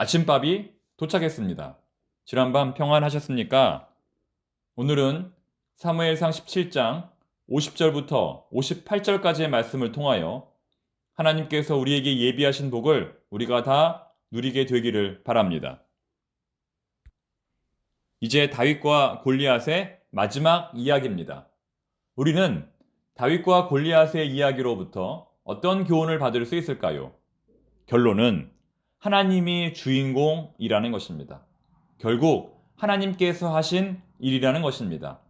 아침밥이 도착했습니다. 지난밤 평안하셨습니까? 오늘은 사무엘상 17장 50절부터 58절까지의 말씀을 통하여 하나님께서 우리에게 예비하신 복을 우리가 다 누리게 되기를 바랍니다. 이제 다윗과 골리앗의 마지막 이야기입니다. 우리는 다윗과 골리앗의 이야기로부터 어떤 교훈을 받을 수 있을까요? 결론은 하나님이 주인공이라는 것입니다. 결국 하나님께서 하신 일이라는 것입니다.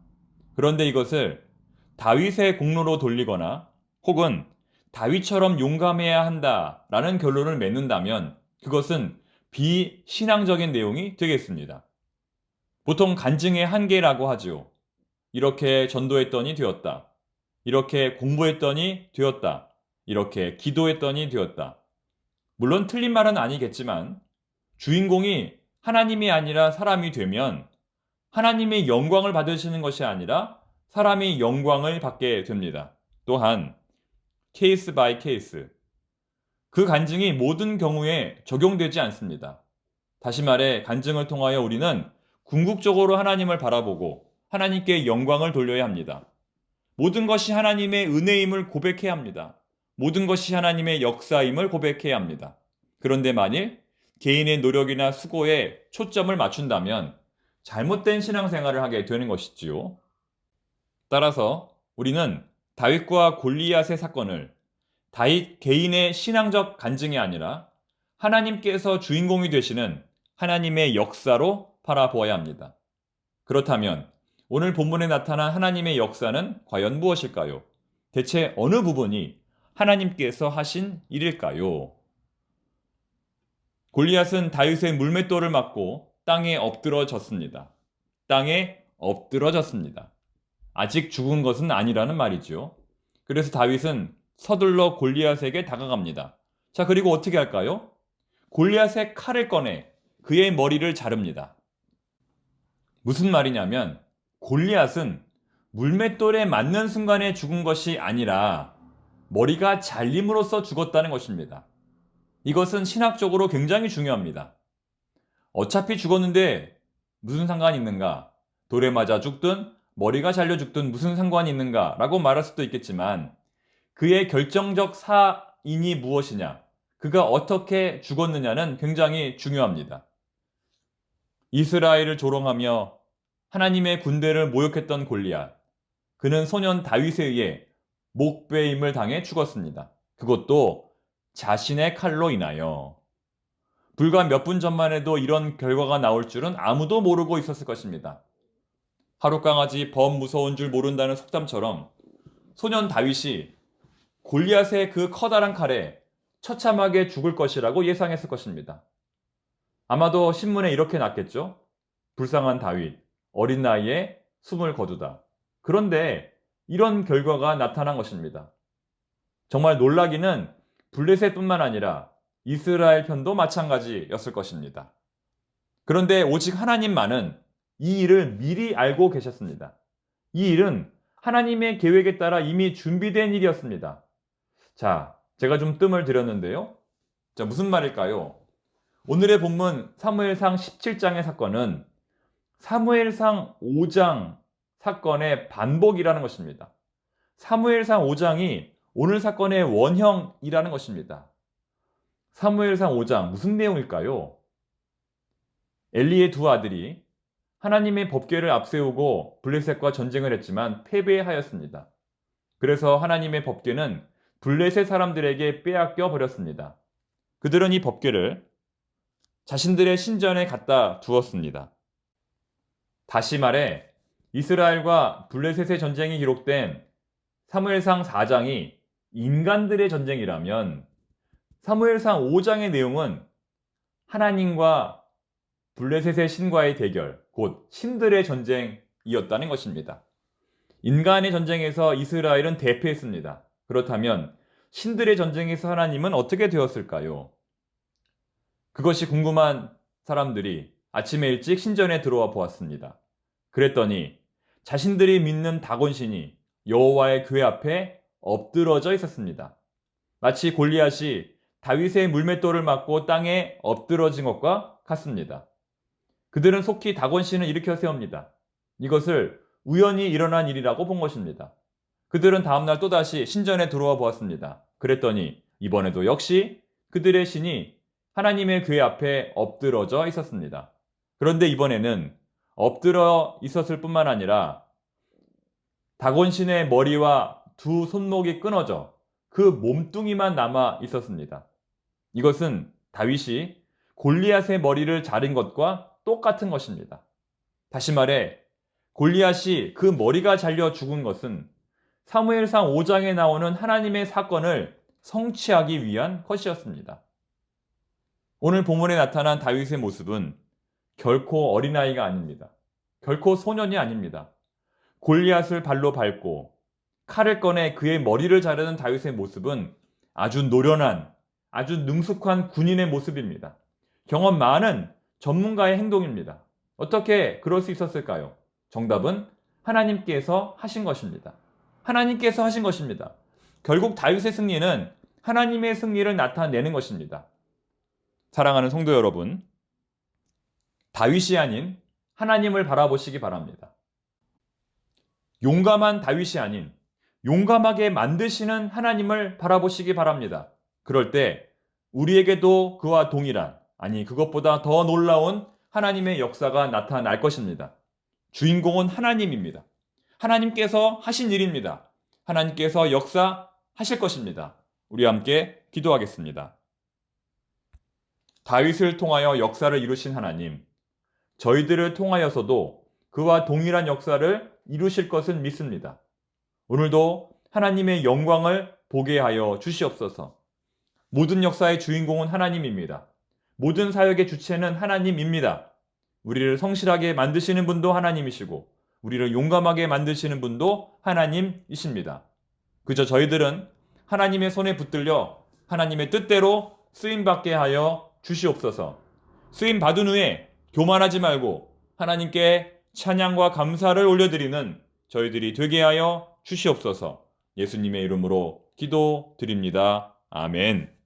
그런데 이것을 다윗의 공로로 돌리거나 혹은 다윗처럼 용감해야 한다라는 결론을 맺는다면 그것은 비신앙적인 내용이 되겠습니다. 보통 간증의 한계라고 하죠. 이렇게 전도했더니 되었다. 이렇게 공부했더니 되었다. 이렇게 기도했더니 되었다. 물론 틀린 말은 아니겠지만 주인공이 하나님이 아니라 사람이 되면 하나님의 영광을 받으시는 것이 아니라 사람이 영광을 받게 됩니다. 또한 케이스 바이 케이스. 그 간증이 모든 경우에 적용되지 않습니다. 다시 말해 간증을 통하여 우리는 궁극적으로 하나님을 바라보고 하나님께 영광을 돌려야 합니다. 모든 것이 하나님의 은혜임을 고백해야 합니다. 모든 것이 하나님의 역사임을 고백해야 합니다. 그런데 만일 개인의 노력이나 수고에 초점을 맞춘다면 잘못된 신앙생활을 하게 되는 것이지요. 따라서 우리는 다윗과 골리앗의 사건을 다윗 개인의 신앙적 간증이 아니라 하나님께서 주인공이 되시는 하나님의 역사로 바라보아야 합니다. 그렇다면 오늘 본문에 나타난 하나님의 역사는 과연 무엇일까요? 대체 어느 부분이 하나님께서 하신 일일까요? 골리앗은 다윗의 물맷돌을 맞고 땅에 엎드러졌습니다. 땅에 엎드러졌습니다. 아직 죽은 것은 아니라는 말이죠. 그래서 다윗은 서둘러 골리앗에게 다가갑니다. 자, 그리고 어떻게 할까요? 골리앗의 칼을 꺼내 그의 머리를 자릅니다. 무슨 말이냐면 골리앗은 물맷돌에 맞는 순간에 죽은 것이 아니라 머리가 잘림으로써 죽었다는 것입니다. 이것은 신학적으로 굉장히 중요합니다. 어차피 죽었는데 무슨 상관이 있는가? 돌에 맞아 죽든 머리가 잘려 죽든 무슨 상관이 있는가? 라고 말할 수도 있겠지만 그의 결정적 사인이 무엇이냐? 그가 어떻게 죽었느냐는 굉장히 중요합니다. 이스라엘을 조롱하며 하나님의 군대를 모욕했던 골리앗. 그는 소년 다윗에 의해 목베임을 당해 죽었습니다. 그것도 자신의 칼로 인하여. 불과 몇 분 전만 해도 이런 결과가 나올 줄은 아무도 모르고 있었을 것입니다. 하룻강아지 범 무서운 줄 모른다는 속담처럼 소년 다윗이 골리앗의 그 커다란 칼에 처참하게 죽을 것이라고 예상했을 것입니다. 아마도 신문에 이렇게 났겠죠? 불쌍한 다윗, 어린 나이에 숨을 거두다. 그런데 이런 결과가 나타난 것입니다. 정말 놀라기는 블레셋뿐만 아니라 이스라엘 편도 마찬가지였을 것입니다. 그런데 오직 하나님만은 이 일을 미리 알고 계셨습니다. 이 일은 하나님의 계획에 따라 이미 준비된 일이었습니다. 자, 제가 좀 뜸을 들였는데요. 자, 무슨 말일까요? 오늘의 본문 사무엘상 17장의 사건은 사무엘상 5장 사건의 반복이라는 것입니다. 사무엘상 5장이 오늘 사건의 원형이라는 것입니다. 사무엘상 5장 무슨 내용일까요? 엘리의 두 아들이 하나님의 법궤를 앞세우고 블레셋과 전쟁을 했지만 패배하였습니다. 그래서 하나님의 법궤는 블레셋 사람들에게 빼앗겨 버렸습니다. 그들은 이 법궤를 자신들의 신전에 갖다 두었습니다. 다시 말해 이스라엘과 블레셋의 전쟁이 기록된 사무엘상 4장이 인간들의 전쟁이라면 사무엘상 5장의 내용은 하나님과 블레셋의 신과의 대결, 곧 신들의 전쟁이었다는 것입니다. 인간의 전쟁에서 이스라엘은 대패했습니다. 그렇다면 신들의 전쟁에서 하나님은 어떻게 되었을까요? 그것이 궁금한 사람들이 아침에 일찍 신전에 들어와 보았습니다. 그랬더니 자신들이 믿는 다곤신이 여호와의 궤 앞에 엎드러져 있었습니다. 마치 골리앗이 다윗의 물맷돌을 맞고 땅에 엎드러진 것과 같습니다. 그들은 속히 다곤신을 일으켜 세웁니다. 이것을 우연히 일어난 일이라고 본 것입니다. 그들은 다음날 또다시 신전에 들어와 보았습니다. 그랬더니 이번에도 역시 그들의 신이 하나님의 궤 앞에 엎드러져 있었습니다. 그런데 이번에는 엎드러 있었을 뿐만 아니라 다곤신의 머리와 두 손목이 끊어져 그 몸뚱이만 남아 있었습니다. 이것은 다윗이 골리앗의 머리를 자른 것과 똑같은 것입니다. 다시 말해 골리앗이 그 머리가 잘려 죽은 것은 사무엘상 5장에 나오는 하나님의 사건을 성취하기 위한 것이었습니다. 오늘 본문에 나타난 다윗의 모습은 결코 어린아이가 아닙니다. 결코 소년이 아닙니다. 골리앗을 발로 밟고 칼을 꺼내 그의 머리를 자르는 다윗의 모습은 아주 노련한, 아주 능숙한 군인의 모습입니다. 경험 많은 전문가의 행동입니다. 어떻게 그럴 수 있었을까요? 정답은 하나님께서 하신 것입니다. 하나님께서 하신 것입니다. 결국 다윗의 승리는 하나님의 승리를 나타내는 것입니다. 사랑하는 성도 여러분, 다윗이 아닌 하나님을 바라보시기 바랍니다. 용감한 다윗이 아닌 용감하게 만드시는 하나님을 바라보시기 바랍니다. 그럴 때 우리에게도 그와 동일한, 아니 그것보다 더 놀라운 하나님의 역사가 나타날 것입니다. 주인공은 하나님입니다. 하나님께서 하신 일입니다. 하나님께서 역사하실 것입니다. 우리 함께 기도하겠습니다. 다윗을 통하여 역사를 이루신 하나님, 저희들을 통하여서도 그와 동일한 역사를 이루실 것을 믿습니다. 오늘도 하나님의 영광을 보게 하여 주시옵소서. 모든 역사의 주인공은 하나님입니다. 모든 사역의 주체는 하나님입니다. 우리를 성실하게 만드시는 분도 하나님이시고 우리를 용감하게 만드시는 분도 하나님이십니다. 그저 저희들은 하나님의 손에 붙들려 하나님의 뜻대로 쓰임받게 하여 주시옵소서. 쓰임 받은 후에 교만하지 말고 하나님께 찬양과 감사를 올려드리는 저희들이 되게 하여 주시옵소서. 예수님의 이름으로 기도드립니다. 아멘.